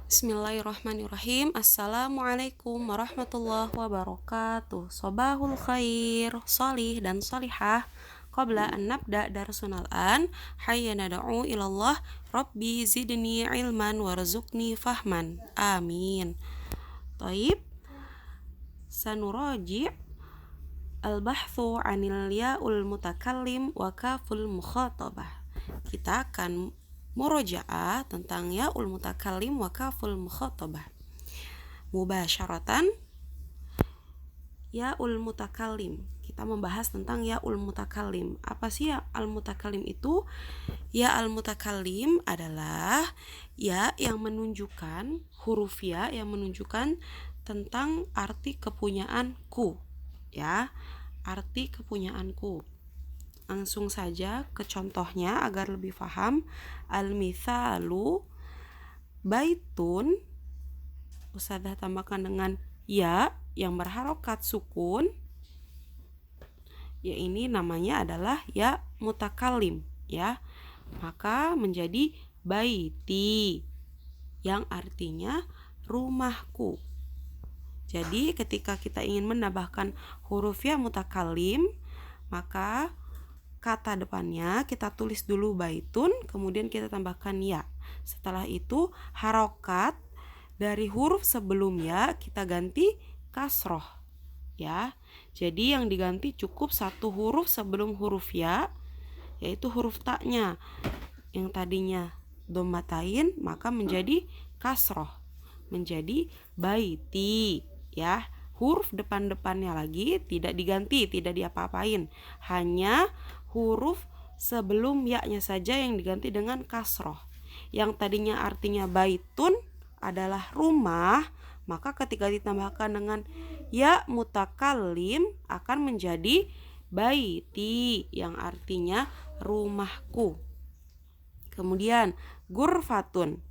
Bismillahirrahmanirrahim. Assalamualaikum warahmatullahi wabarakatuh. Sobahul khair, solih dan solihah. Qabla an nabda darsunal an, hayya nada'u ilallah, Rabbi zidni ilman warzuqni fahman. Amin. Taib, sanuraji' al-bahthu anil ya'ul mutakallim wa kaful mukhatabah. Kita akan murojaah tentang ya'ul mutakallim wa kaful mukhatabah. Mubasyaratan ya'ul mutakallim. Kita membahas tentang ya'ul mutakallim. Apa sih ya al-mutakallim itu? Ya al-mutakallim adalah ya yang menunjukkan, huruf ya yang menunjukkan tentang arti kepunyaanku. Ya, arti kepunyaanku. Langsung saja ke contohnya agar lebih paham. Al-mithalu baitun, Ustadzah tambahkan dengan ya yang berharokat sukun. Ya, ini namanya adalah ya mutakallim, ya. Maka menjadi baiti yang artinya rumahku. Jadi ketika kita ingin menambahkan huruf ya mutakallim, maka kata depannya kita tulis dulu baitun, kemudian kita tambahkan ya. Setelah itu harokat dari huruf sebelum ya kita ganti kasroh, ya. Jadi yang diganti cukup satu huruf sebelum huruf ya, yaitu huruf taknya. Yang tadinya dhammatain maka menjadi kasroh, menjadi baiti, ya. Huruf depan-depannya lagi tidak diganti, tidak diapa-apain. Hanya huruf sebelum ya-nya saja yang diganti dengan kasroh. Yang tadinya artinya baitun adalah rumah, maka ketika ditambahkan dengan ya mutakallim akan menjadi baiti yang artinya rumahku. Kemudian gurfatun,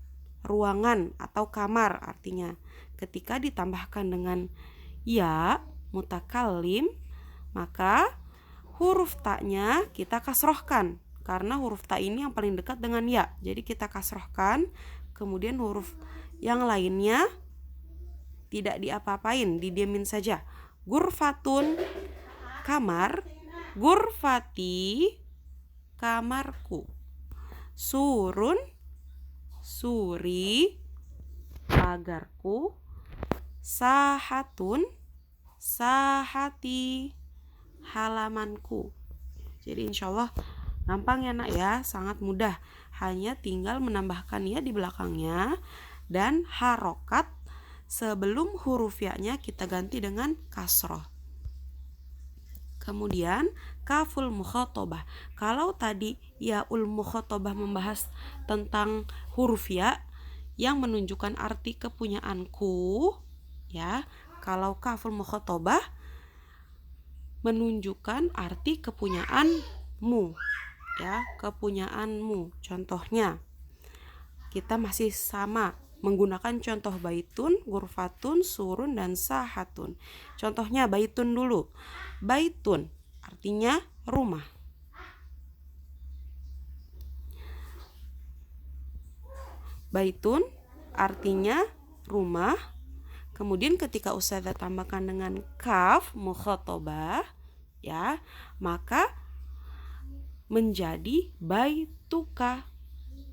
ruangan atau kamar artinya. Ketika ditambahkan dengan ya mutakallim, maka huruf taknya kita kasrohkan, karena huruf ta ini yang paling dekat dengan ya. Jadi kita kasrohkan, kemudian huruf yang lainnya tidak diapa-apain, didiemin saja. Gurfatun, kamar. Gurfati, kamarku. Surun, suri, pagarku. Sahatun, sahati, halamanku. Jadi insya Allah gampang ya nak ya, sangat mudah. Hanya tinggal menambahkan ya di belakangnya, dan harokat sebelum huruf ya-nya kita ganti dengan kasroh. Kemudian kaful mukhatabah. Kalau tadi yaul mukhatabah membahas tentang huruf ya yang menunjukkan arti kepunyaanku, ya. Kalau kaful mukhatabah menunjukkan arti kepunyaanmu, ya, kepunyaanmu. Contohnya kita masih sama menggunakan contoh baitun, gurfatun, surun, dan sahatun. Contohnya baitun dulu. Baitun artinya rumah. Baitun artinya rumah. Kemudian ketika ustadzah tambahkan dengan kaf mukhatabah, ya, maka menjadi baituka,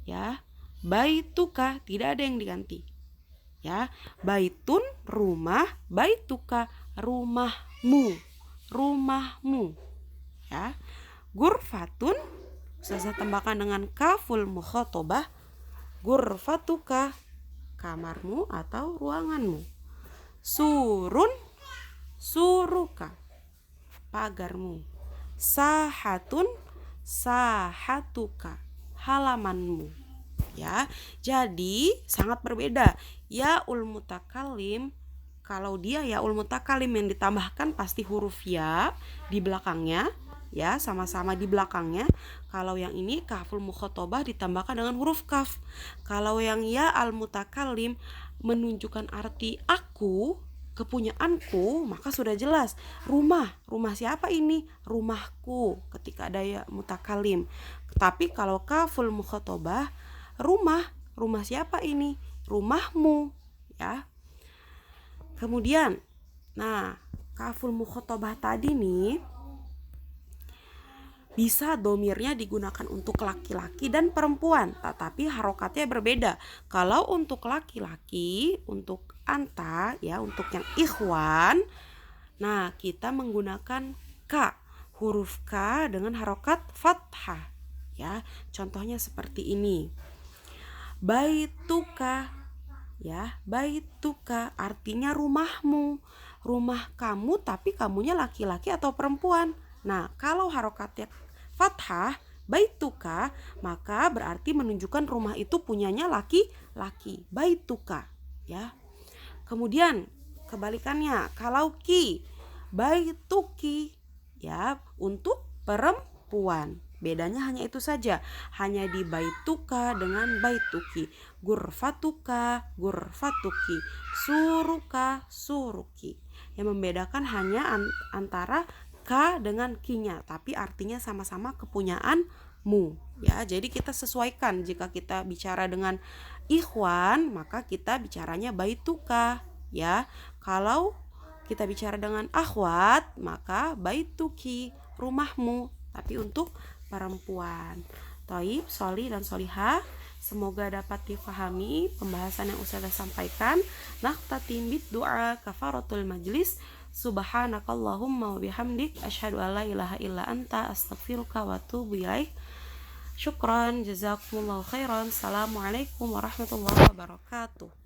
ya. Baituka tidak ada yang diganti, ya. Baitun rumah, baituka rumahmu, rumahmu, ya. Gurfatun ustadzah tambahkan dengan kaful mukhatabah, gurfatuka kamarmu atau ruanganmu. Surun, suruka pagarmu. Sahatun, sahatuka halamanmu, ya. Jadi sangat berbeda. Yaul mutakallim, kalau dia yaul mutakallim yang ditambahkan pasti huruf ya di belakangnya, ya, sama-sama di belakangnya. Kalau yang ini kaful mukhatabah ditambahkan dengan huruf kaf. Kalau yang ya al mutakallim menunjukkan arti aku, kepunyaanku, maka sudah jelas rumah. Rumah siapa ini? Rumahku ketika ada ya mutakallim. Tapi kalau kaful mukhatabah, rumah siapa ini? rumahmu, ya. Kemudian, nah, kaful mukhatabah tadi nih bisa domirnya digunakan untuk laki-laki dan perempuan, tetapi harokatnya berbeda. Kalau untuk laki-laki, untuk anta, ya, untuk yang ikhwan, nah kita menggunakan ka, huruf K dengan harokat fathah, ya. Contohnya seperti ini. Baituka, ya, baituka artinya rumahmu, rumah kamu, tapi kamunya laki-laki atau perempuan. Nah, kalau harokatnya fathah, baituka, maka berarti menunjukkan rumah itu punyanya laki-laki, baituka, ya. Kemudian kebalikannya, kalau ki, baituki, ya, untuk perempuan. Bedanya hanya itu saja, hanya di baituka dengan baituki, gurfatuka, gurfatuki, suruka, suruki. Yang membedakan hanya antara ka dengan kinya, tapi artinya sama-sama kepunyaanmu, ya. Jadi kita sesuaikan, jika kita bicara dengan ikhwan maka kita bicaranya baituka, ya. Kalau kita bicara dengan akhwat maka baituki, rumahmu, tapi untuk perempuan. Thaib, sholi dan sholihah, semoga dapat difahami pembahasan yang Ustazah sampaikan. Naqtatim bid du'a kafaratul majlis. Subhanakallahumma wa bihamdik asyhadu an la ilaha illa anta astaghfiruka wa atubu ilaik. Syukran, jazakumullahu khairan. Assalamualaikum warahmatullahi wabarakatuh.